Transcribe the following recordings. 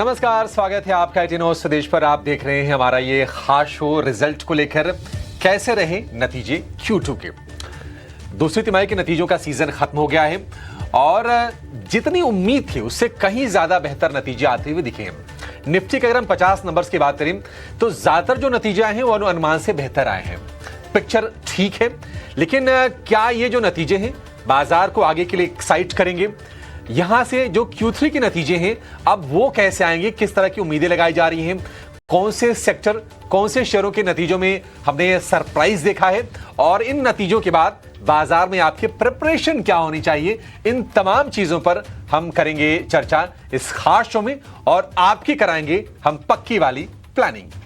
नमस्कार, स्वागत है आपका टीनो स्वदेश पर। आप देख रहे हैं हमारा ये खास शो रिजल्ट को लेकर, कैसे रहे नतीजे Q2 के। दूसरी तिमाही के नतीजों का सीजन खत्म हो गया है और जितनी उम्मीद थी उससे कहीं ज्यादा बेहतर नतीजे आते हुए दिखे हैं। निफ्टी के अगर हम 50 नंबर्स की बात करें तो ज्यादातर जो नतीजे आए हैं वो अनुमान से बेहतर आए हैं। पिक्चर ठीक है, लेकिन क्या ये जो नतीजे हैं बाजार को आगे के लिए एक्साइट करेंगे? यहां से जो Q3 के नतीजे हैं अब वो कैसे आएंगे, किस तरह की उम्मीदें लगाई जा रही हैं, कौन से सेक्टर, कौन से शेयरों के नतीजों में हमने सरप्राइज देखा है और इन नतीजों के बाद बाजार में आपकी प्रिपरेशन क्या होनी चाहिए, इन तमाम चीजों पर हम करेंगे चर्चा इस खास शो में और आपकी कराएंगे हम पक्की वाली प्लानिंग।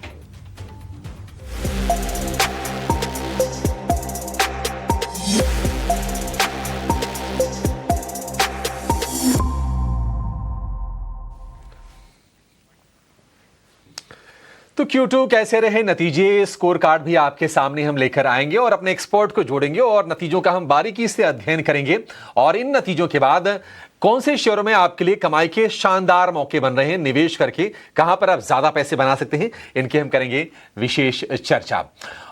तो Q2 कैसे रहे नतीजे, स्कोर कार्ड भी आपके सामने हम लेकर आएंगे और अपने एक्सपर्ट को जोड़ेंगे और नतीजों का हम बारीकी से अध्ययन करेंगे और इन नतीजों के बाद कौन से शेयरों में आपके लिए कमाई के शानदार मौके बन रहे हैं, निवेश करके कहां पर आप ज्यादा पैसे बना सकते हैं, इनके हम करेंगे विशेष चर्चा।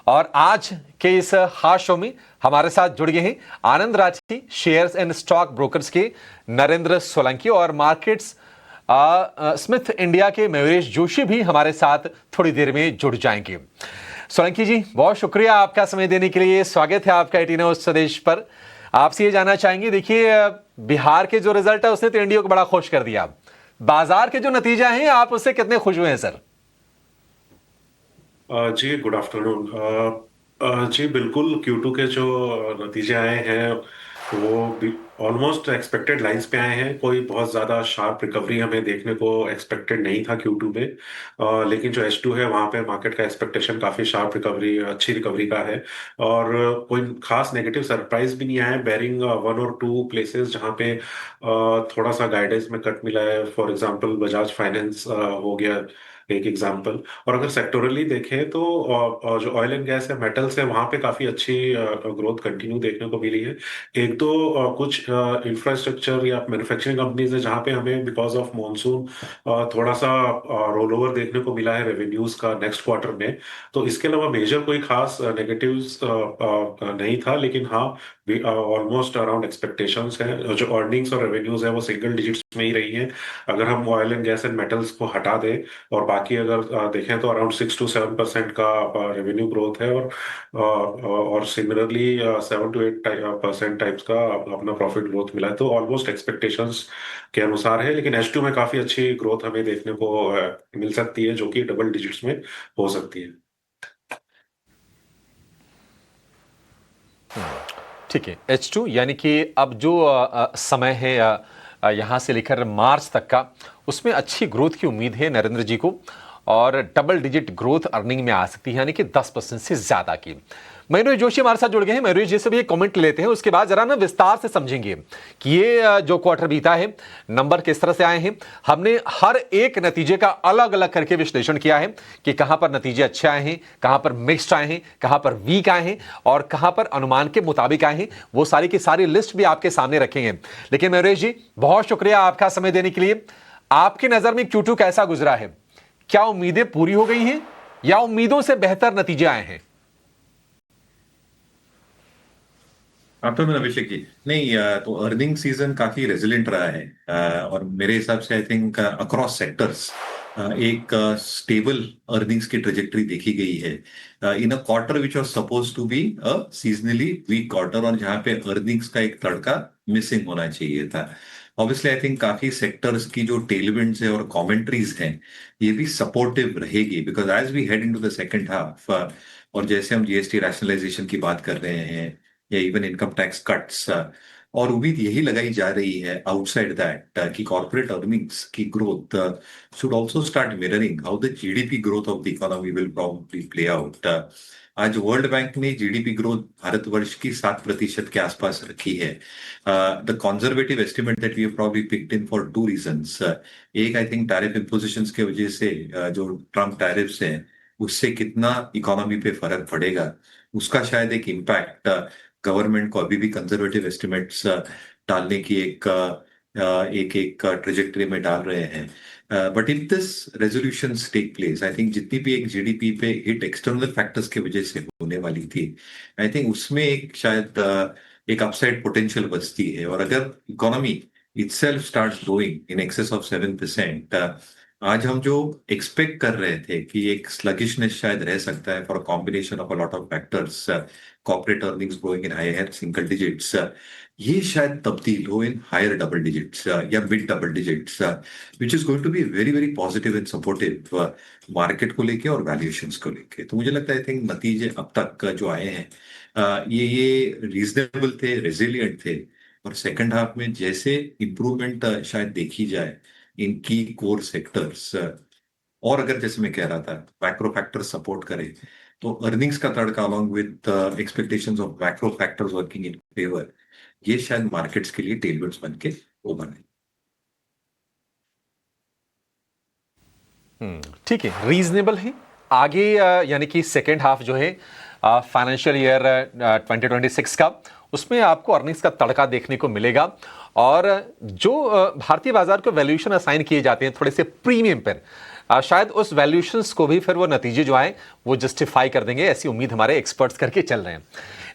और आज के इस खास शो में हमारे साथ जुड़ गए हैं Anand Rathi, shares and stock brokers के नरेंद्र सोलंकी और मार्केट्स स्मिथ इंडिया के मयूरेश जोशी भी हमारे साथ थोड़ी देर में जुड़ जाएंगे। सोलंकी जी, बहुत शुक्रिया आपका समय देने के लिए। स्वागत है आपका एटीनो स्वदेश पर। आपसे ये जानना चाहेंगे, देखिए बिहार के जो रिजल्ट है उसने तो इंडिया को बड़ा खुश कर दिया, बाजार के जो नतीजे हैं आप उससे कितने खुश हुए हैं सर? जी गुड आफ्टरनून। जी बिल्कुल, Q2 के जो नतीजे आए हैं वो ऑलमोस्ट एक्सपेक्टेड लाइंस पे आए हैं। कोई बहुत ज्यादा शार्प रिकवरी हमें देखने को एक्सपेक्टेड नहीं था Q2 में, लेकिन जो H2 है वहां पे मार्केट का एक्सपेक्टेशन काफी शार्प रिकवरी, अच्छी रिकवरी का है और कोई खास नेगेटिव सरप्राइज भी नहीं आया, बैरिंग वन और टू प्लेसेस जहां पे थोड़ा सा गाइडेंस में कट मिला है। फॉर एग्जांपल बजाज फाइनेंस हो गया एक एग्जांपल। और अगर सेक्टोरली देखें तो जो ऑयल एंड गैस है, मेटल्स है, वहां पे काफी अच्छी ग्रोथ कंटिन्यू देखने को मिली है। एक दो कुछ इंफ्रास्ट्रक्चर या मैन्युफैक्चरिंग कंपनीज है जहां पे हमें बिकॉज ऑफ मॉनसून थोड़ा सा रोल ओवर देखने को मिला है रेवेन्यूज का नेक्स्ट क्वार्टर में। तो इसके अलावा मेजर कोई खास नेगेटिव्स नहीं था, लेकिन हाँ ऑलमोस्ट अराउंड एक्सपेक्टेशंस है। जो अर्निंग्स और रेवेन्यूज है वो सिंगल डिजिट्स में ही रही है अगर हम oil and gas and metals को हटा दें, और बाकी अगर देखें तो अराउंड 6 to 7% का रेवेन्यू ग्रोथ है और सिमिलरली 7 to 8% टाइप्स का अपना प्रॉफिट ग्रोथ मिला है। तो ऑलमोस्ट एक्सपेक्टेशंस के अनुसार है, लेकिन H2 में काफी अच्छी ग्रोथ हमें देखने को मिल सकती है जो कि डबल डिजिट्स में हो सकती है। ठीक है, H2 यानी कि अब जो समय है यहां से लेकर मार्च तक का, उसमें अच्छी ग्रोथ की उम्मीद है नरेंद्र जी को और डबल डिजिट ग्रोथ अर्निंग में आ सकती है, यानी कि 10% से ज्यादा की। मयूरेश जोशी हमारे साथ जुड़ गए हैं। मयूरेश जी से भी एक कमेंट लेते हैं, उसके बाद जरा ना विस्तार से समझेंगे कि ये जो क्वार्टर बीता है नंबर किस तरह से आए हैं। हमने हर एक नतीजे का अलग अलग करके विश्लेषण किया है कि कहां पर नतीजे अच्छे आए हैं, कहां पर मिक्स्ड आए हैं, कहां पर वीक आए हैं और कहां पर अनुमान के मुताबिक आए हैं। वो सारी की सारी लिस्ट भी आपके सामने रखेंगे। लेकिन मयूरेश जी, बहुत शुक्रिया आपका समय देने के लिए। आपकी नजर में Q2 कैसा गुजरा है? क्या उम्मीदें पूरी हो गई हैं या उम्मीदों से बेहतर नतीजे आए हैं? आफ्टरनून अभिषेक जी, नहीं तो अर्निंग सीजन काफी रेजिलेंट रहा है और मेरे हिसाब से आई थिंक अक्रॉस सेक्टर्स एक स्टेबल अर्निंग्स की ट्रेजेक्टरी देखी गई है in a quarter which was suppose to be a seasonally weak quarter, और जहां पे अर्निंग्स का एक तड़का मिसिंग होना चाहिए था। ऑब्वियसली आई थिंक काफी सेक्टर्स की जो टेलविंड्स है और कमेंट्रीज हैं ये भी सपोर्टिव रहेगी because as we head into the second half, और जैसे हम जीएसटी रैशनलाइजेशन की बात कर रहे हैं या इवन इनकम टैक्स कट्स, और उम्मीद यही लगाई जा रही है आउटसाइड दैट कि कॉर्पोरेट अर्निंग्स की growth should also start mirroring how the GDP growth of the economy will probably play out. आज वर्ल्ड बैंक ने जीडीपी ग्रोथ भारतवर्ष की 7% के आसपास रखी है। The conservative estimate that we have probably picked in for two reasons. एक, I think tariff इम्पोजिशंस के वजह से जो ट्रम्प टैरिफ्स हैं उससे कितना इकोनॉमी पे फर्क पड़ेगा, उसका शायद एक इम्पैक्ट गवर्नमेंट को अभी भी कंजर्वेटिव एस्टिमेट्स डालने की एक एक एक ट्रेजेक्टरी में डाल रहे हैं। But if this resolutions take place, I think जितनी भी एक जीडीपी पे हिट एक्सटर्नल फैक्टर्स की वजह से होने वाली थी, आई थिंक उसमें एक शायद एक अपसाइड पोटेंशियल बचती है। और अगर economy itself starts growing in excess of 7%, आज हम जो एक्सपेक्ट कर रहे थे कि एक स्लगिशनेस शायद रह सकता है for a combination of a lot of factors, corporate earnings growing in higher single digits, ये शायद तब्दील हो इन हायर डबल डिजिट्स या mid double digits, which is going to be very very positive and supportive market को लेके और valuations को लेके। तो मुझे लगता है आई थिंक नतीजे अब तक जो आए हैं ये रीजनेबल थे, रेजिलियंट थे। और सेकंड हाफ में जैसे इम्प्रूवमेंट शायद देखी जाए इनकी कोर सेक्टर्स, और अगर जैसे मैं कह रहा था मैक्रो फैक्टर्स सपोर्ट करे, तो अर्निंग्स का तड़का along with expectations of macro factors working in favour, ये शायद मार्केट्स के लिए टेलविंड्स बन के उभर आए। ठीक है, रीजनेबल है। आगे यानी कि सेकेंड हाफ जो है फाइनेंशियल ईयर 2026 का, उसमें आपको अर्निंग्स का तड़का देखने को मिलेगा। और जो भारतीय बाजार को वैल्यूएशन असाइन किए जाते हैं थोड़े से प्रीमियम पर, शायद उस वैल्यूएशंस को भी फिर वो नतीजे जो आए वो जस्टिफाई कर देंगे, ऐसी उम्मीद हमारे एक्सपर्ट्स करके चल रहे हैं।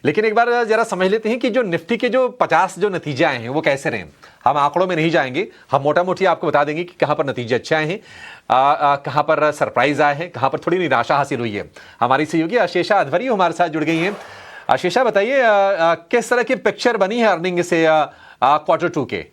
लेकिन एक बार जरा समझ लेते हैं कि जो निफ्टी के जो 50 जो नतीजे आए हैं वो कैसे रहे। हम आंकड़ों में नहीं जाएंगे, हम मोटा मोटी आपको बता देंगे कि कहां पर नतीजे अच्छे आए हैं, कहां पर सरप्राइज आए हैं, कहां पर थोड़ी निराशा हासिल हुई है। हमारी सहयोगी आशीषा अधवरी हमारे साथ जुड़ गई हैं। आशीषा, बताइए किस तरह की पिक्चर बनी है अर्निंग से Q2 के?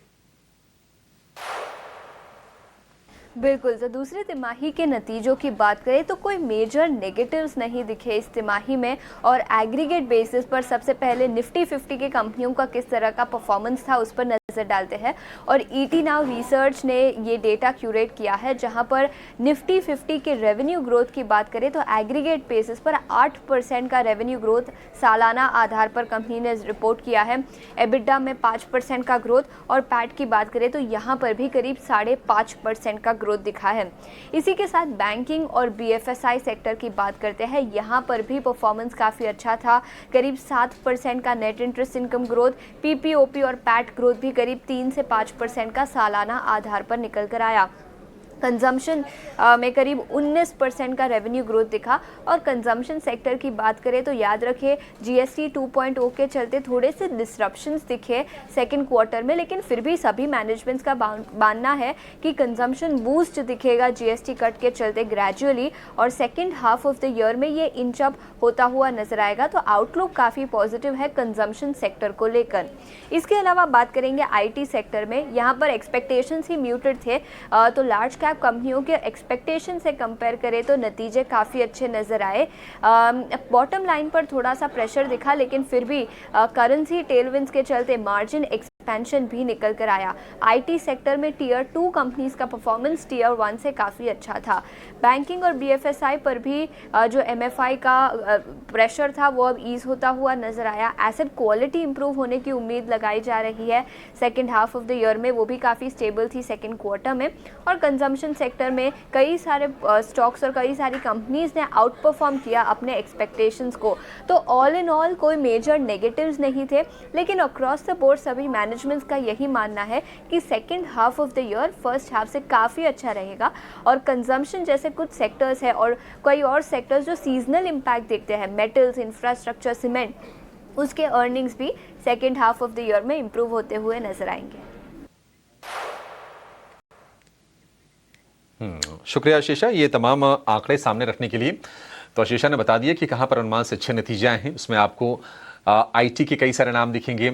बिल्कुल, तो दूसरे तिमाही के नतीजों की बात करें तो कोई मेजर नेगेटिव्स नहीं दिखे इस तिमाही में। और एग्रीगेट बेसिस पर सबसे पहले निफ्टी 50 के कंपनियों का किस तरह का परफॉर्मेंस था उस पर नज़र डालते हैं। और ईटी नाउ रिसर्च ने ये डेटा क्यूरेट किया है, जहां पर निफ्टी 50 के रेवेन्यू ग्रोथ की बात करें तो एग्रीगेट बेसिस पर 8% का रेवेन्यू ग्रोथ सालाना आधार पर कंपनी ने रिपोर्ट किया है। एबिडा में 5% का ग्रोथ, और पैट की बात करें तो यहाँ पर भी करीब 5.5% का ग्रोथ दिखा है। इसी के साथ बैंकिंग और बीएफएसआई सेक्टर की बात करते हैं, यहाँ पर भी परफॉर्मेंस काफ़ी अच्छा था। करीब 7% का नेट इंटरेस्ट इनकम ग्रोथ, पीपीओपी और पैट ग्रोथ भी करीब 3 से 5% का सालाना आधार पर निकल कर आया। कंजम्पशन में करीब 19% का रेवेन्यू ग्रोथ दिखा। और कंजम्पशन सेक्टर की बात करें तो याद रखिए जीएसटी 2.0 के चलते थोड़े से डिसरप्शंस दिखे सेकंड क्वार्टर में, लेकिन फिर भी सभी मैनेजमेंट्स का मानना है कि कंजम्पशन बूस्ट दिखेगा जीएसटी कट के चलते ग्रेजुअली, और second half of the year में ये इंच अप होता हुआ नजर आएगा। तो आउटलुक काफ़ी पॉजिटिव है कंजम्पशन सेक्टर को लेकर। इसके अलावा बात करेंगे आईटी सेक्टर में, यहाँ पर एक्सपेक्टेशंस ही म्यूटेड थे, तो लार्ज कैप कंपनियों के एक्सपेक्टेशन से कंपेयर करें तो नतीजे काफ़ी अच्छे नज़र आए। बॉटम लाइन पर थोड़ा सा प्रेशर दिखा, लेकिन फिर भी करेंसी टेलविंड्स के चलते मार्जिन एक्सपेंशन भी निकल कर आया। आईटी सेक्टर में टियर 2 कंपनीज का परफॉर्मेंस टियर 1 से काफ़ी अच्छा था। बैंकिंग और बीएफएसआई पर भी जो एमएफआई का प्रेशर था वो अब ईज होता हुआ नजर आया। एसेट क्वालिटी इंप्रूव होने की उम्मीद लगाई जा रही है second half of the year में, वो भी काफ़ी स्टेबल थी सेकेंड क्वार्टर में। और कंजम्पशन सेक्टर में कई सारे स्टॉक्स और कई सारी कंपनीज ने आउट परफॉर्म किया अपने एक्सपेक्टेशंस को। तो ऑल इन ऑल कोई मेजर नेगेटिव्स नहीं थे, लेकिन अक्रॉस द बोर्ड सभी मैनेजमेंट्स का यही मानना है कि second half of the year first half से काफ़ी अच्छा रहेगा। और कंजम्पशन जैसे कुछ सेक्टर्स है और कई और सेक्टर्स जो सीजनल इम्पैक्ट देखते हैं, मेटल्स, इंफ्रास्ट्रक्चर, सीमेंट, उसके अर्निंग्स भी second half of the year में इंप्रूव होते हुए नजर आएंगे। शुक्रिया आशीषा, ये तमाम आंकड़े सामने रखने के लिए। तो आशीषा ने बता दिया कि कहाँ पर अनुमान से अच्छे नतीजे आए हैं। उसमें आपको आईटी के कई सारे नाम दिखेंगे,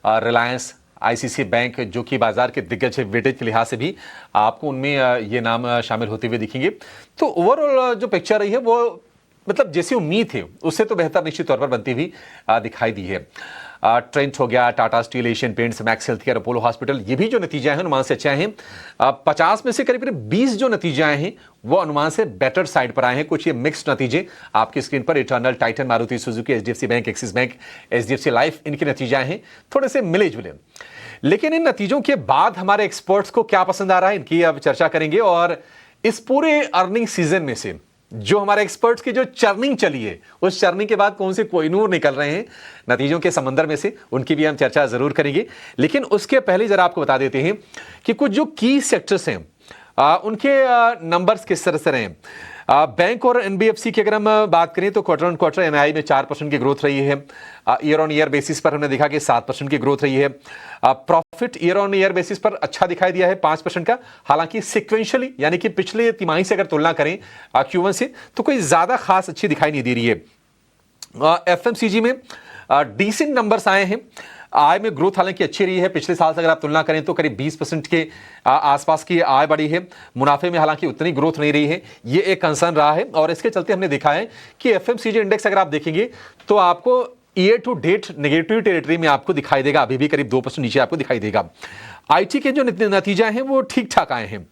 रिलायंस, आईसीसी बैंक, जो कि बाजार के दिग्गज है वेटेज के लिहाज से भी आपको उनमें ये नाम शामिल होते हुए दिखेंगे। तो ओवरऑल जो पिक्चर रही है वो मतलब जैसी उम्मीद थी उससे तो बेहतर निश्चित तौर पर बनती हुई दिखाई दी है। ट्रेंट हो गया, Tata steel, Asian paints, max health care, Apollo hospital, ये भी जो नतीजे आए हैं अनुमान से अच्छे आए हैं। 50 में से करीब 20 जो नतीजे आए हैं वो अनुमान से बेटर साइड पर आए हैं। कुछ ये मिक्स्ड नतीजे आपकी स्क्रीन पर eternal, Titan, Maruti Suzuki, HDFC bank, axis bank, HDFC life, इनके नतीजे आए हैं थोड़े से मिले जुले। लेकिन इन नतीजों के बाद हमारे एक्सपर्ट्स को क्या पसंद आ रहा है इनकी अब चर्चा करेंगे। और इस पूरे अर्निंग सीजन में से जो हमारे एक्सपर्ट्स की जो चर्निंग चली है, उस चर्निंग के बाद कौन से कोहिनूर निकल रहे हैं नतीजों के समंदर में से, उनकी भी हम चर्चा जरूर करेंगे। लेकिन उसके पहले जरा आपको बता देते हैं कि कुछ जो की सेक्टर्स हैं उनके नंबर्स किस तरह से रहे हैं। बैंक और एनबीएफसी की अगर हम बात करें तो क्वार्टर ऑन क्वार्टर एनआई में 4% की ग्रोथ रही है। ईयर ऑन ईयर बेसिस पर हमने देखा कि 7% की ग्रोथ रही है। Profit year on year basis पर अच्छा दिखाई दिया है 5% का। हालांकि सिक्वेंशियली यानी कि पिछले तिमाही से अगर तुलना करें Q1 से, तो कोई ज्यादा खास अच्छी दिखाई नहीं दे रही है। एफएमसीजी में डिसेंट नंबर्स आए हैं। आय में ग्रोथ हालांकि अच्छी रही है, पिछले साल से अगर आप तुलना करें तो करीब 20% के आसपास की आय बढ़ी है। मुनाफे में हालांकि उतनी ग्रोथ नहीं रही है, ये एक कंसर्न रहा है। और इसके चलते हमने देखा है कि एफएमसीजी इंडेक्स अगर आप देखेंगे तो आपको year to date negative territory में आपको दिखाई देगा, अभी भी करीब 2% नीचे आपको दिखाई देगा। आईटी के जो नतीजे हैं वो ठीक ठाक आए हैं।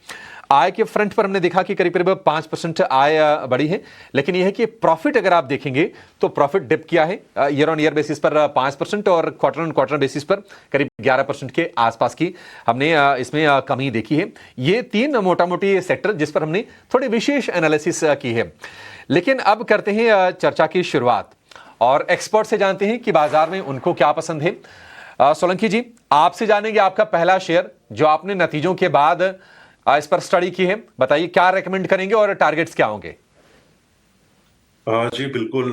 आय के फ्रंट पर हमने देखा कि करीब करीब 5% आय बढ़ी है, लेकिन यह है कि प्रॉफिट अगर आप देखेंगे तो प्रॉफिट डिप किया है ईयर ऑन ईयर बेसिस पर 5% और क्वार्टर ऑन क्वार्टर बेसिस पर करीब 11% के आसपास की हमने इसमें कमी देखी है। ये तीन मोटा मोटी सेक्टर जिस पर हमने थोड़ी विशेष एनालिसिस की है। लेकिन अब करते हैं चर्चा की शुरुआत और एक्सपर्ट से जानते हैं कि बाजार में उनको क्या पसंद है। सोलंकी जी, आपसे जानेंगे आपका पहला शेयर जो आपने नतीजों के बाद इस पर स्टडी की है, बताइए क्या रेकमेंड करेंगे और टारगेट्स क्या होंगे। जी बिल्कुल।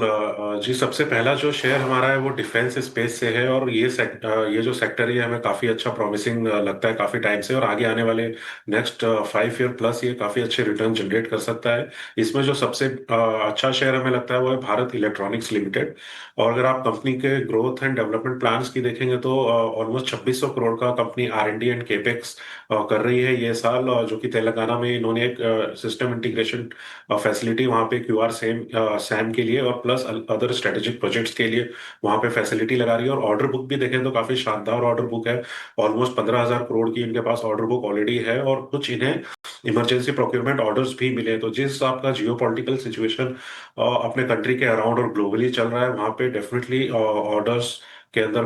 जी सबसे पहला जो शेयर हमारा है वो डिफेंस स्पेस से है और ये जो सेक्टर है हमें काफी अच्छा प्रॉमिसिंग लगता है काफी टाइम से, और आगे आने वाले नेक्स्ट 5 ईयर प्लस ये काफी अच्छे रिटर्न जनरेट कर सकता है। इसमें जो सबसे अच्छा शेयर हमें लगता है वो है भारत इलेक्ट्रॉनिक्स लिमिटेड। और अगर आप कंपनी के ग्रोथ एंड डेवलपमेंट प्लान्स की देखेंगे तो ऑलमोस्ट 2600 करोड़ का कंपनी R&D एंड केपेक्स कर रही है ये साल, जो कि तेलंगाना में इन्होंने एक सिस्टम इंटीग्रेशन फैसिलिटी वहाँ पे क्यूआर सैम के लिए और प्लस अदर स्ट्रेटेजिक प्रोजेक्ट्स के लिए वहाँ पे फैसिलिटी लगा रही है। और ऑर्डर बुक भी देखें तो काफी शानदार ऑर्डर बुक है, ऑलमोस्ट 15,000 करोड़ की इनके पास ऑर्डर बुक ऑलरेडी है और कुछ इन्हें इमरजेंसी प्रोक्योरमेंट ऑर्डर्स भी मिले। तो जिस आपका जियो पॉलिटिकल सिचुएशन अपने कंट्री के अराउंड और ग्लोबली चल रहा है वहाँ पे डेफिनेटली ऑर्डर्स के अंदर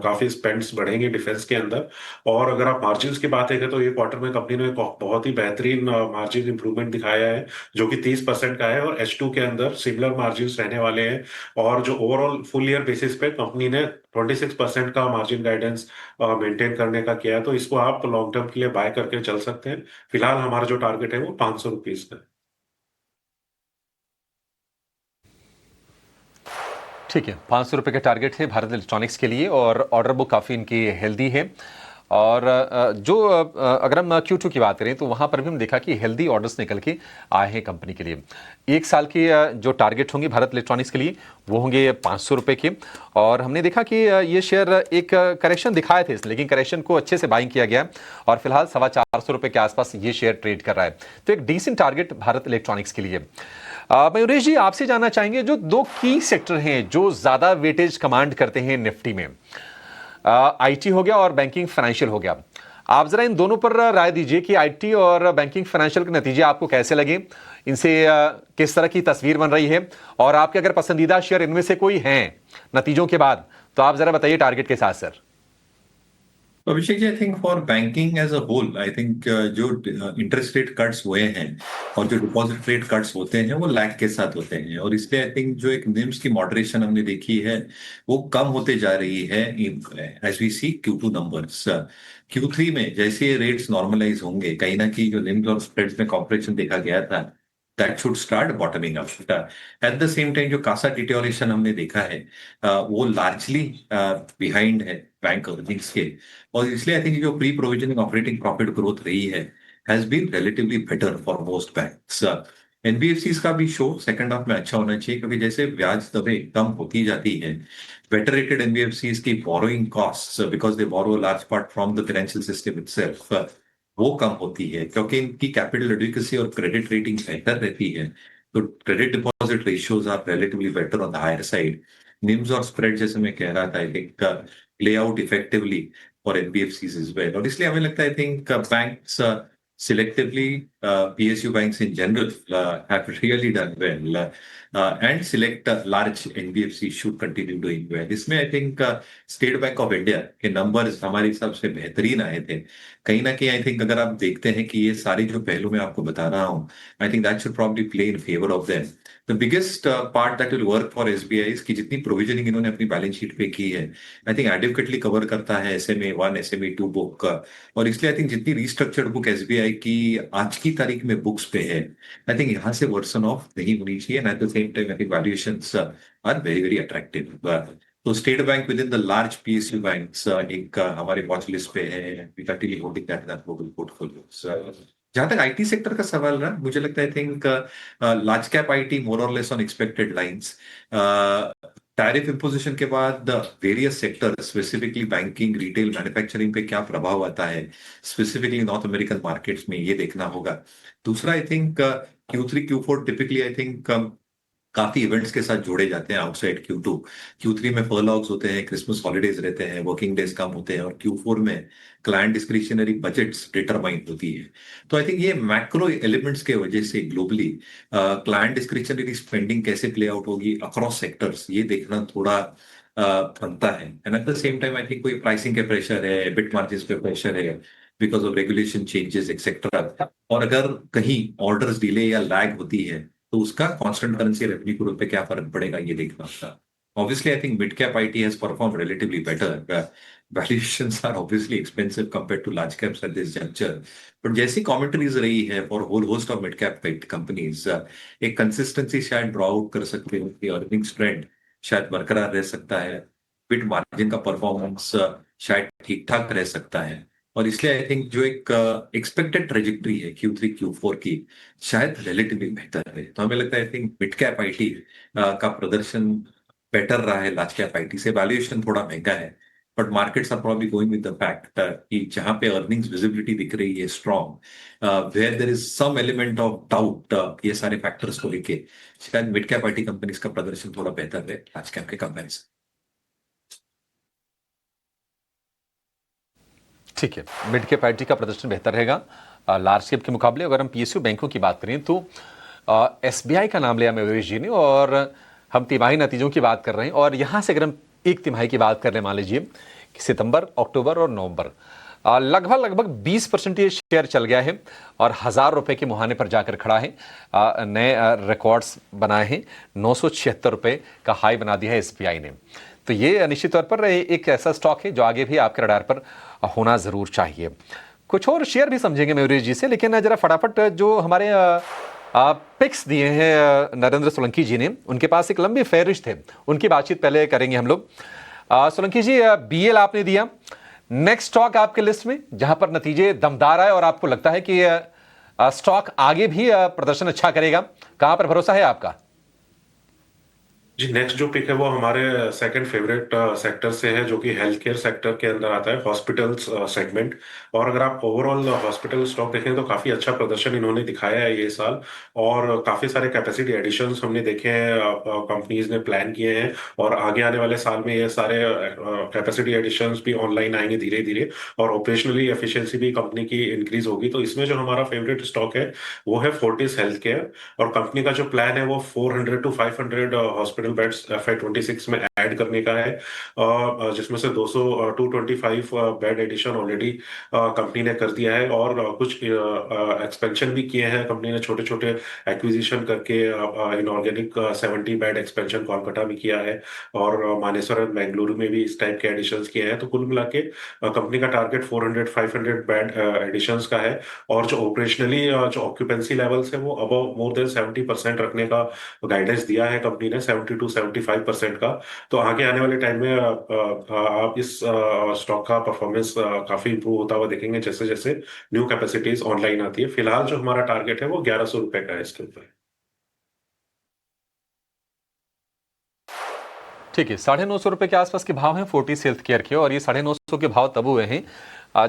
काफी स्पेंड्स बढ़ेंगे डिफेंस के अंदर। और अगर आप मार्जिन्स की बात करें तो ये क्वार्टर में कंपनी ने एक बहुत ही बेहतरीन मार्जिन इंप्रूवमेंट दिखाया है जो कि 30% का है, और H2 के अंदर सिमिलर मार्जिन्स रहने वाले हैं। और जो ओवरऑल फुल ईयर बेसिस पे कंपनी ने 26% का मार्जिन गाइडेंस मेंटेन करने का किया है, तो इसको आप लॉन्ग टर्म के लिए बाय करके चल सकते हैं। फिलहाल हमारा जो टारगेट है वो 500 रुपीज का है। ठीक है, 500 रुपये का टारगेट है भारत इलेक्ट्रॉनिक्स के लिए और ऑर्डर बुक काफ़ी इनकी हेल्दी है। और अगर हम Q2 की बात करें तो वहाँ पर भी हम देखा कि हेल्दी ऑर्डर्स निकल के आए हैं कंपनी के लिए। एक साल के जो टारगेट होंगे भारत इलेक्ट्रॉनिक्स के लिए वो होंगे 500 रुपये के। और हमने देखा कि ये शेयर एक करेक्शन दिखाए थे, लेकिन करेक्शन को अच्छे से बाइंग किया गया और फिलहाल 425 रुपये के आसपास ये शेयर ट्रेड कर रहा है। तो एक डिसेंट टारगेट भारत इलेक्ट्रॉनिक्स के लिए। मयूरेश जी, आपसे जानना चाहेंगे जो दो की सेक्टर हैं जो ज्यादा वेटेज कमांड करते हैं निफ्टी में, आईटी हो गया और बैंकिंग फाइनेंशियल हो गया, आप जरा इन दोनों पर राय दीजिए कि आईटी और बैंकिंग फाइनेंशियल के नतीजे आपको कैसे लगे, इनसे किस तरह की तस्वीर बन रही है, और आपके अगर पसंदीदा शेयर इनमें से कोई हैं नतीजों के बाद तो आप जरा बताइए टारगेट के साथ sir. Abhishek ji, I think for banking as a whole, I think जो इंटरेस्ट रेट कट्स हुए हैं और जो डिपॉजिट रेट कट्स होते हैं वो लैग के साथ होते हैं, और इसलिए आई थिंक जो एक निम्स की मॉडरेशन हमने देखी है वो कम होते जा रही है as we C Q2 numbers. Q3 में जैसे रेट्स नॉर्मलाइज होंगे, कहीं ना कहीं जो निम्स और स्प्रेड्स में कॉम्प्रेशन देखा गया था that should start bottoming out. At the same time जो कासा डिटोरेशन हमने देखा है वो लार्जली बिहाइंड है बैंक अर्निंग्स के, और इसलिए आई थिंक जो pre provisioning operating profit growth रही है has been relatively better for most banks. NBFCs का भी शो सेकंड हाफ में अच्छा होना चाहिए, क्योंकि जैसे ब्याज दरें कम होती जाती है, बेटर रेटेड एनबीएफसीज की borrowing costs because they borrow large part from the financial system itself वो कम होती है, क्योंकि इनकी कैपिटल एडिक्वेसी और क्रेडिट रेटिंग बेहतर रहती है। तो credit deposit ratios are relatively better on the higher side. NIMs और स्प्रेड जैसे मैं कह रहा था I think play out effectively for NBFCs as well, और इसलिए हमें लगता है I think banks selectively PSU banks in general have really done well, and select large NBFC should continue doing well. इसमें I think state bank of India के numbers हमारे हिसाब से बेहतरीन आए थे. कहीं ना कहीं आई थिंक अगर आप देखते हैं कि ये सारे जो पहलू मैं आपको बता रहा हूँ, आई think that should probably play in favour of them. The biggest part that will work for SBI की जितनी प्रोविजनिंग इन्होंने अपनी बैलेंस शीट पे की है, आई थिंक एडिक्वेटली कवर करता है SMA 1 SMA 2 बुक. और इसलिए आई थिंक जितनी रिस्ट्रक्चर्ड बुक SBI की आज की तारीख में बुक्स पे है, आई थिंक यहाँ से वर्सन ऑफ नहीं होनी चाहिए. And at the same time I think valuations are very very attractive. तो State Bank within the large PSU banks एक हमारे वॉच लिस्ट पे है. We continue holding that in our global portfolios. जहां तक IT सेक्टर का सवाल रहा, मुझे लगता है I think large cap IT मोर और less on expected lines. Tariff imposition के बाद various sector specifically banking, retail, manufacturing पे क्या प्रभाव आता है स्पेसिफिकली नॉर्थ अमेरिकन मार्केट्स में, ये देखना होगा. दूसरा I think Q3 Q4 typically I think काफी इवेंट्स के साथ जोड़े जाते हैं आउटसाइड Q2. Q3 में फर्लॉग्स होते हैं, क्रिसमस हॉलीडेज रहते हैं, वर्किंग डेज कम होते हैं, और Q4 में क्लाइंट डिस्क्रिशनरी बजट्स डिटरमाइन होती है. तो आई थिंक ये मैक्रो एलिमेंट्स के वजह से ग्लोबली क्लाइंट डिस्क्रिशनरी स्पेंडिंग कैसे प्ले आउट होगी अक्रॉस सेक्टर्स, ये देखना थोड़ा बनता है. And at the same time I think कोई प्राइसिंग के प्रेशर है, EBIT मार्जिन पे प्रेशर है because of regulation changes etcetera, और अगर कहीं ऑर्डर्स डिले या लैग होती है तो उसका कांस्टेंट करेंसी रेवेन्यू ग्रोथ पे क्या फर्क पड़ेगा, ये देखना होगा. Obviously, I think mid-cap IT has performed relatively better. Valuations are obviously expensive compared to large caps at this juncture. But जैसी commentaries रही है for whole host of mid-cap companies, एक consistency शायद draw out कर सकते हो कि earnings trend शायद बरकरार रह सकता है, EBIT मार्जिन का परफॉर्मेंस शायद ठीक ठाक रह सकता है. और इसलिए आई थिंक जो एक एक्सपेक्टेड ट्रेजेक्टरी है Q3 Q4 की, शायद रिलेटिवली बेहतर है. तो हमें लगता है I think mid cap IT का प्रदर्शन बेटर रहा है लार्ज कैप IT से. वैल्यूएशन थोड़ा महंगा है, but markets are probably going with the fact कि जहां पे अर्निंग्स विजिबिलिटी दिख रही है strong, where there is some element of doubt, ये सारे फैक्टर्स को लेके शायद मिड कैप IT कंपनीज का प्रदर्शन थोड़ा बेहतर है लार्ज कैप के कंपैरिजन. ठीक है, मिड कैप IT का प्रदर्शन बेहतर रहेगा लार्ज कैप के मुकाबले. अगर हम PSU बैंकों की बात करें तो SBI का नाम लिया मयूरेश जी ने, और हम तिमाही नतीजों की बात कर रहे हैं. और यहाँ से अगर हम एक तिमाही की बात कर रहे हैं, मान लीजिए कि सितंबर, अक्टूबर और नवंबर, लगभग 20% ये शेयर चल गया है और 1000 रुपए के मुहाने पर जाकर खड़ा है. नए रिकॉर्ड्स बनाए हैं, 976 रुपए का हाई बना दिया है SBI ने. तो ये निश्चित तौर पर एक ऐसा स्टॉक है जो आगे भी आपके रडार पर होना जरूर चाहिए. कुछ और शेयर भी समझेंगे मयूरेश जी से, लेकिन जरा फटाफट जो हमारे पिक्स दिए हैं नरेंद्र सोलंकी जी ने, उनके पास एक लंबी फहरिस्त है, उनकी बातचीत पहले करेंगे हम लोग. सोलंकी जी, BL आपने दिया, नेक्स्ट स्टॉक आपके लिस्ट में जहां पर नतीजे दमदार आए और आपको लगता है कि स्टॉक आगे भी प्रदर्शन अच्छा करेगा, कहां पर भरोसा है आपका? जी, नेक्स्ट जो पिक है वो हमारे सेकंड फेवरेट सेक्टर से है, जो कि हेल्थ केयर सेक्टर के अंदर आता है, हॉस्पिटल्स सेगमेंट. और अगर आप ओवरऑल हॉस्पिटल स्टॉक देखें तो काफी अच्छा प्रदर्शन इन्होंने दिखाया है ये साल, और काफी सारे कैपेसिटी एडिशंस हमने देखे हैं, कंपनीज ने प्लान किए हैं, और आगे आने वाले साल में ये सारे कैपेसिटी एडिशंस भी ऑनलाइन आएंगे धीरे धीरे, और ऑपरेशनली एफिशिएंसी भी कंपनी की इंक्रीज होगी. तो इसमें जो हमारा फेवरेट स्टॉक है वो है फोर्टिस हेल्थ केयर, और कंपनी का जो प्लान है वो 400 to 500 हॉस्पिटल बेड्स FY26 में ऐड करने का है, जिसमें से 225 बेड एडिशन ऑलरेडी कंपनी ने कर दिया है, और कुछ एक्सपेंशन भी किए हैं कंपनी ने, छोटे छोटे एक्विजिशन करके. इनऑर्गेनिक 70 बेड एक्सपेंशन कोलकाता में किया है, और मानेसर और बेंगलुरु में भी इस टाइप के एडिशंस किए हैं. तो कुल मिला के कंपनी का टारगेट 400-500 बेड एडिशंस का है, और जो ऑपरेशनली जो ऑक्यूपेंसी लेवल्स है वो अबव मोर देन 70% रखने का गाइडेंस दिया है कंपनी ने, 70 to 75% का. तो आगे आने वाले टाइम में आप इस स्टॉक का परफॉर्मेंस काफी इंप्रूव होता हुआ देखेंगे जैसे जैसे न्यू कैपेसिटीज ऑनलाइन आती है. फिलहाल जो हमारा टारगेट है वो 1100 रुपए का है इसके ऊपर. ठीक है, 950 रुपए के आसपास के भाव हैं फोर्टिस हेल्थ केयर के, और ये 950 के भाव तब हुए हैं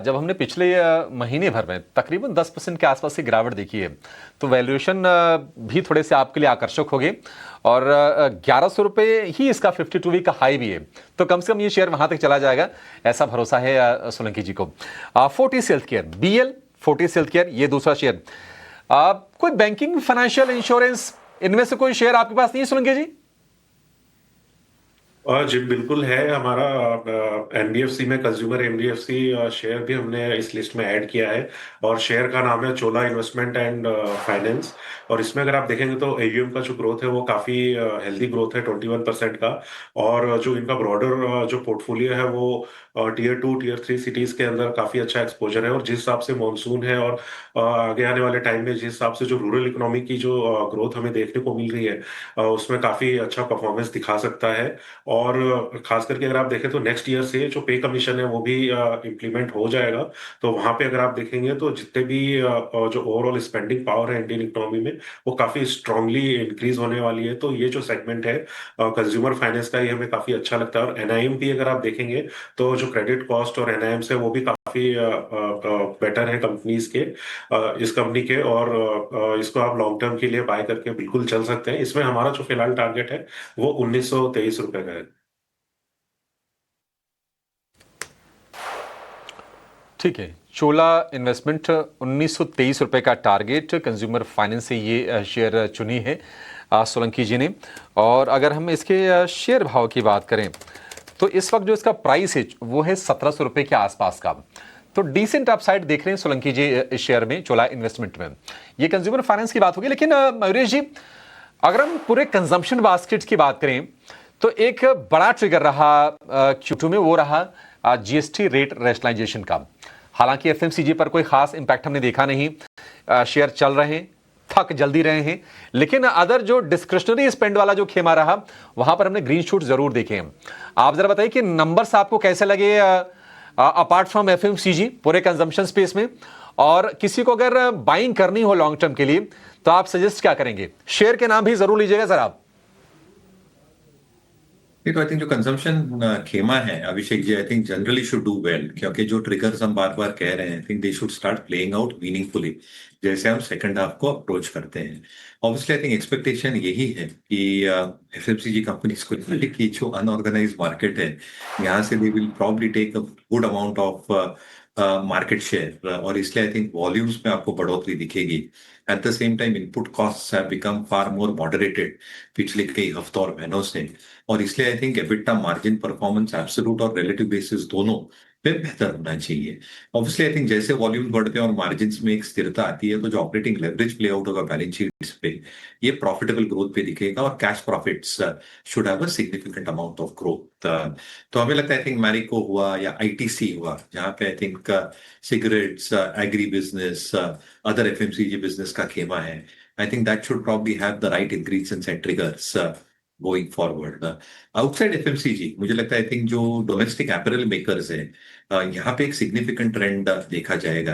जब हमने पिछले महीने भर में तकरीबन 10% के आसपास की गिरावट देखी है. तो वैल्यूएशन भी थोड़े से आपके लिए आकर्षक हो गए, और 1100 रुपए ही इसका 52 वीक का हाई भी है. तो कम से कम ये शेयर वहां तक चला जाएगा, ऐसा भरोसा है सोलंकी जी को. Fortis Health care, BL Fortis Health care, ये दूसरा शेयर. कोई बैंकिंग, फाइनेंशियल, इंश्योरेंस, इनमें से कोई शेयर आपके पास नहीं है सोलंकी जी? जी बिल्कुल है। हमारा एनबीएफसी में कंज्यूमर एनबीएफसी शेयर भी हमने इस लिस्ट में ऐड किया है, और शेयर का नाम है चोला इन्वेस्टमेंट एंड फाइनेंस। और इसमें अगर आप देखेंगे तो एयूएम का जो ग्रोथ है वो काफी हेल्दी ग्रोथ है, 21% का। और जो इनका ब्रॉडर जो पोर्टफोलियो है वो टीयर 2 टीयर 3 सिटीज के अंदर काफी अच्छा एक्सपोजर है। और जिस हिसाब से मॉनसून है और आगे आने वाले टाइम में जिस हिसाब से जो रूरल इकोनॉमी की जो ग्रोथ हमें देखने को मिल रही है, उसमें काफी अच्छा परफॉर्मेंस दिखा सकता है। और खास करके अगर आप देखें तो नेक्स्ट ईयर से जो पे कमीशन है वो भी इम्प्लीमेंट हो जाएगा। तो वहां पे अगर आप देखेंगे तो जितने भी जो ओवरऑल स्पेंडिंग पावर है इंडियन इकोनॉमी में, वो काफी स्ट्रांगली इंक्रीज होने वाली है। तो ये जो सेगमेंट है कंज्यूमर फाइनेंस का, ये हमें काफी अच्छा लगता है। और एनआईएम भी अगर आप देखेंगे तो जो क्रेडिट कॉस्ट और एनआईएम से वो भी काफी बेटर है कंपनीज के, इस कंपनी के। और इसको आप लॉन्ग टर्म के लिए बाय करके बिल्कुल चल सकते हैं। इसमें हमारा जो फिलहाल टारगेट है वो 1923 रुपए का है। ठीक है, चोला इन्वेस्टमेंट 1923 रुपए का टारगेट, कंज्यूमर फाइनेंस से ये शेयर चुनी है सोलंकी जी ने। और अगर हम इसके शेयर भाव की बात करें तो इस वक्त जो इसका प्राइस है वो है 1700 रुपए के आसपास का। तो डिसेंट अपसाइड देख रहे हैं सोलंकी जी इस शेयर में, चोला इन्वेस्टमेंट में। ये कंज्यूमर फाइनेंस की बात होगी। लेकिन मयूरेश जी, अगर हम पूरे कंजम्पशन बास्केट की बात करें तो एक बड़ा ट्रिगर रहा Q2 में, वो रहा जीएसटी रेट रैशनलाइजेशन का। हालांकि एफएमसीजी पर कोई खास इंपैक्ट हमने देखा नहीं, शेयर चल रहे हैं, थक जल्दी रहे हैं। लेकिन अदर जो डिस्क्रिशनरी स्पेंड वाला जो खेमा रहा, वहां पर हमने ग्रीन शूट जरूर देखे हैं। आप जरा बताइए कि नंबर्स आपको कैसे लगे अपार्ट फ्रॉम एफएमसीजी पूरे कंजम्पशन स्पेस में? और किसी को अगर बाइंग करनी हो लॉन्ग टर्म के लिए तो आप सजेस्ट क्या करेंगे? शेयर के नाम भी जरूर लीजिएगा सर आप। तो आई थिंक जो कंजम्पशन खेमा है Abhishek ji, I think generally should do well, क्योंकि जो ट्रिगर्स हम बार बार कह रहे हैं, I think they should start playing out meaningfully जैसे हम सेकंड हाफ को अप्रोच करते हैं। ऑब्वियसली आई थिंक एक्सपेक्टेशन यही है कि एफएमसीजी कंपनीज को कि जो अनऑर्गेनाइज मार्केट है, यहाँ से they will probably take a good amount of market share, और इसलिए आई थिंक वॉल्यूम्स में आपको बढ़ोतरी दिखेगी। At the same time input costs have become far more moderated पिछले कई हफ्तों और महीनों से, और इसलिए I think EBITDA margin performance absolute और रिलेटिव बेसिस दोनों पे बेहतर होना चाहिए। ऑब्वियसली आई थिंक जैसे वॉल्यूम बढ़ते हैं और मार्जिन में एक स्थिरता आती है, तो जो ऑपरेटिंग लेवरेज प्ले आउट होगा बैलेंस शीट्स पे, ये प्रॉफिटेबल ग्रोथ पे दिखेगा, और cash profits should have a significant amount of growth. तो हमें लगता है आई थिंक मैरिको हुआ या आईटीसी हुआ, जहाँ पे I think cigarettes, agri business, other FMCG business का खेमा है, I think that should probably have the right ingredients and triggers going forward. Outside FMCG मुझे लगता है आई थिंक जो डोमेस्टिक अपैरल मेकर्स है, यहाँ पे एक सिग्निफिकेंट ट्रेंड देखा जाएगा।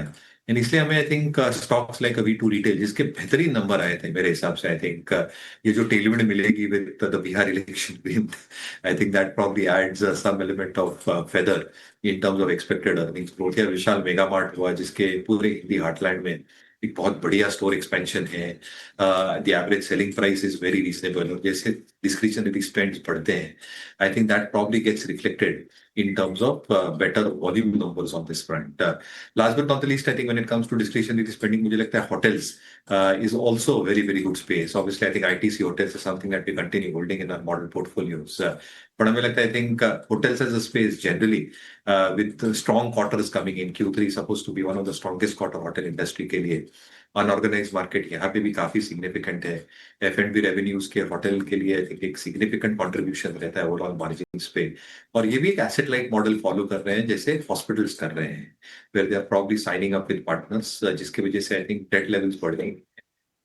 एंड इसलिए हमें I think stocks like V two retail, जिसके बेहतरीन नंबर आए थे मेरे हिसाब से, आई थिंक ये जो टेलविंड मिलेगी with the Bihar election, I think that probably adds some element of feather in terms of expected earnings growth. या विशाल मेगा मार्ट हुआ, जिसके पूरे हिंदी हार्टलैंड में एक बहुत बढ़िया स्टोर एक्सपेंशन है, the average selling price is very reasonable, और जैसे डिस्क्रिशनरी स्पेंड्स बढ़ते हैं, I think that probably gets reflected in terms of better volume numbers on this front. Last but not the least, I think when it comes to discretionary spending, मुझे लगता है hotels is also a very, very good space. Obviously, I think ITC hotels is something that we continue holding in our model portfolios. But हमें लगता है I think hotels as a space generally with strong quarters coming in, Q3 is supposed to be one of the strongest quarter hotel industry के लिए। Unorganised market यहाँ पे भी काफी significant है। F&B रेवेन्यूज के होटल के लिए आई थिंक एक सिग्निफिकेंट कंट्रीब्यूशन रहता है ओवरऑल मार्जिन्स पे, और ये भी एक एसेट लाइट मॉडल फॉलो कर रहे हैं जैसे हॉस्पिटल्स कर रहे हैं, where they are probably signing up with partners, जिसकी वजह से आई थिंक डेट लेवल्स बढ़ गई,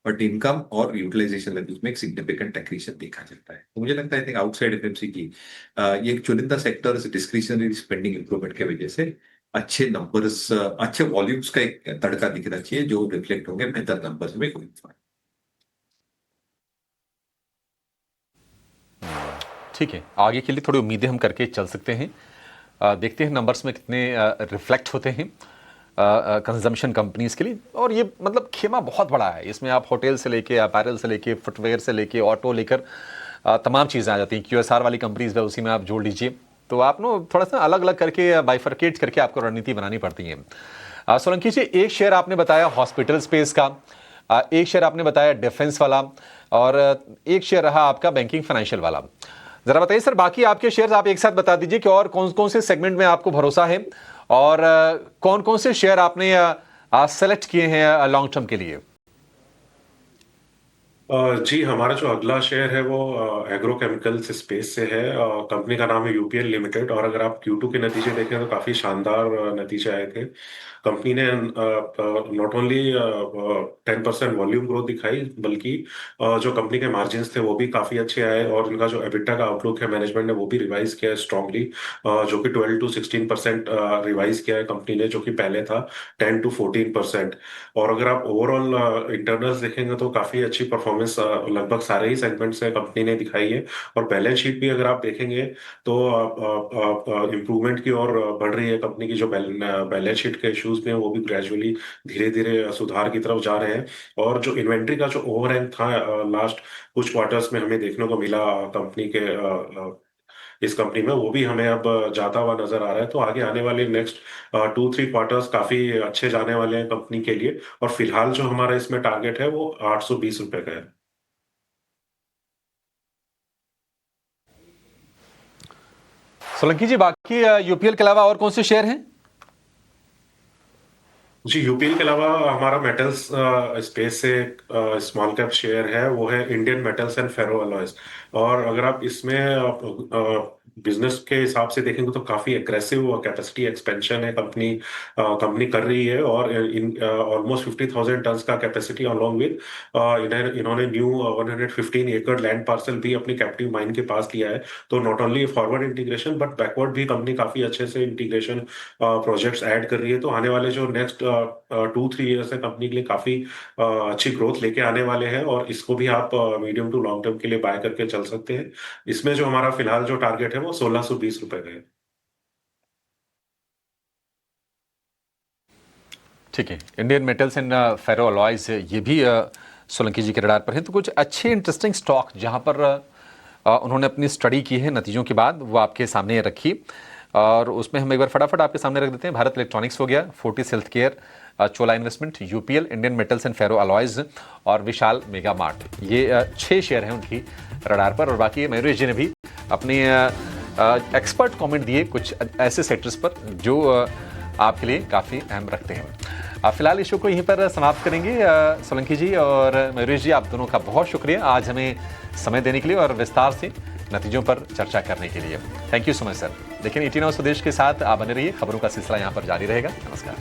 बट इनकम और यूटिलाइजेशन लेवल्स में एक सिग्निफिकेंट एक्रीशन देखा जाता है। तो मुझे लगता है आई थिंक आउटसाइड एफएमसीजी ये एक चुनिंदा सेक्टर्स डिस्क्रिशनरी स्पेंडिंग इंप्रूवमेंट की वजह से अच्छे नंबर्स, अच्छे वॉल्यूम्स का एक तड़का दिखना चाहिए, जो रिफ्लेक्ट होंगे बेहतर नंबर्स में गोइंग फॉरवर्ड। ठीक है, आगे के लिए थोड़ी उम्मीदें हम करके चल सकते हैं। देखते हैं नंबर्स में कितने रिफ्लेक्ट होते हैं कंजम्पशन कंपनीज के लिए। और ये मतलब खेमा बहुत बड़ा है, इसमें आप होटल से लेके, अपैरल से लेके, फुटवेयर से लेके, ऑटो लेकर तमाम चीज़ें आ जाती हैं। QSR वाली कंपनीज है, उसी में आप जोड़ लीजिए, तो आप थोड़ा सा अलग अलग करके बाइफरकेट करके आपको रणनीति बनानी पड़ती है। सोलंकी जी, एक शेयर आपने बताया हॉस्पिटल स्पेस का, एक शेयर आपने बताया डिफेंस वाला, और एक शेयर रहा आपका बैंकिंग फाइनेंशियल वाला। जरा बताइए सर, बाकी आपके शेयर्स आप एक साथ बता दीजिए कि और कौन कौन से सेगमेंट में आपको भरोसा है, और कौन कौन से शेयर आपने सेलेक्ट किए हैं लॉन्ग टर्म के लिए। जी, हमारा जो अगला शेयर है वो एग्रोकेमिकल्स स्पेस से है। कंपनी का नाम है यूपीएल लिमिटेड, और अगर आप Q2 के नतीजे देखें तो काफी शानदार नतीजे आए थे। कंपनी ने नॉट ओनली 10% वॉल्यूम ग्रोथ दिखाई, बल्कि जो कंपनी के मार्जिन थे वो भी काफी अच्छे आए, और इनका जो एबिटा का आउटलुक है मैनेजमेंट ने वो भी रिवाइज किया है स्ट्रांगली, जो कि 12 to 16% रिवाइज किया है कंपनी ने, जो कि पहले था 10 to 14%। और अगर आप ओवरऑल इंटरनल्स देखेंगे तो काफी अच्छी परफॉर्मेंस लगभग सारे ही सेगमेंट से कंपनी ने दिखाई है। और बैलेंस शीट भी अगर आप देखेंगे तो इम्प्रूवमेंट की ओर बढ़ रही है कंपनी की। जो बैलेंस शीट के इश्यूज में वो भी ग्रेजुअली धीरे धीरे सुधार की तरफ जा रहे हैं। और जो इन्वेंट्री का जो ओवरहैंग था लास्ट कुछ क्वार्टर्स में हमें देखने को मिला कंपनी के इस कंपनी में, वो भी हमें अब जाता हुआ नजर आ रहा है। तो आगे आने वाले नेक्स्ट 2-3 क्वार्टर्स काफी अच्छे जाने वाले हैं कंपनी के लिए। और फिलहाल जो हमारा इसमें टारगेट है वो 820 रुपए का है। सोलंकी जी, बाकी यूपीएल के अलावा और कौन से शेयर हैं। जी, यूपीएल के अलावा हमारा मेटल्स स्पेस से स्मॉल कैप शेयर है, वो है Indian Metals and Ferro Alloys. और अगर आप इसमें बिजनेस के हिसाब से देखेंगे तो काफी एग्रेसिव कैपेसिटी एक्सपेंशन है कंपनी कर रही है। और ऑलमोस्ट 50,000 टन का कैपेसिटी अलॉन्ग विद इन्होंने न्यू 115 एकड़ लैंड पार्सल भी अपनी कैप्टिव माइन के पास लिया है। तो not only forward integration but backward भी कंपनी काफी अच्छे से इंटीग्रेशन प्रोजेक्ट्स ऐड कर रही है। तो आने वाले जो नेक्स्ट 2-3 ईयर्स है कंपनी के लिए काफी अच्छी ग्रोथ लेके आने वाले हैं, और इसको भी आप मीडियम टू लॉन्ग टर्म के लिए बाय करके चल सकते हैं। इसमें जो हमारा फिलहाल जो टारगेट है वो 1620 रुपए का है। ठीक है, Indian Metals and Ferro Alloys ये भी सोलंकी जी के रडार पर है। तो कुछ अच्छे इंटरेस्टिंग स्टॉक जहां पर उन्होंने अपनी स्टडी की है नतीजों के बाद, वो आपके सामने रखी, और उसमें हम एक बार फटाफट आपके सामने रख देते हैं। भारत इलेक्ट्रॉनिक्स हो गया, Fortis Health Care, Chola Investment, UPL, Indian Metals and Ferro Alloys और विशाल मेगा मार्ट। ये 6 शेयर हैं उनकी रडार पर। और बाकी मयूरेश जी ने भी अपने एक्सपर्ट कमेंट दिए कुछ ऐसे सेक्टर्स पर जो आपके लिए काफ़ी अहम रखते हैं। फिलहाल इस शो को यहीं पर समाप्त करेंगे। सोलंकी जी और मयूरेश जी, आप दोनों का बहुत शुक्रिया आज हमें समय देने के लिए और विस्तार से नतीजों पर चर्चा करने के लिए। Thank you so much sir. लेकिन 18 स्वदेश के साथ आप बने रहिए, खबरों का सिलसिला यहाँ पर जारी रहेगा। नमस्कार।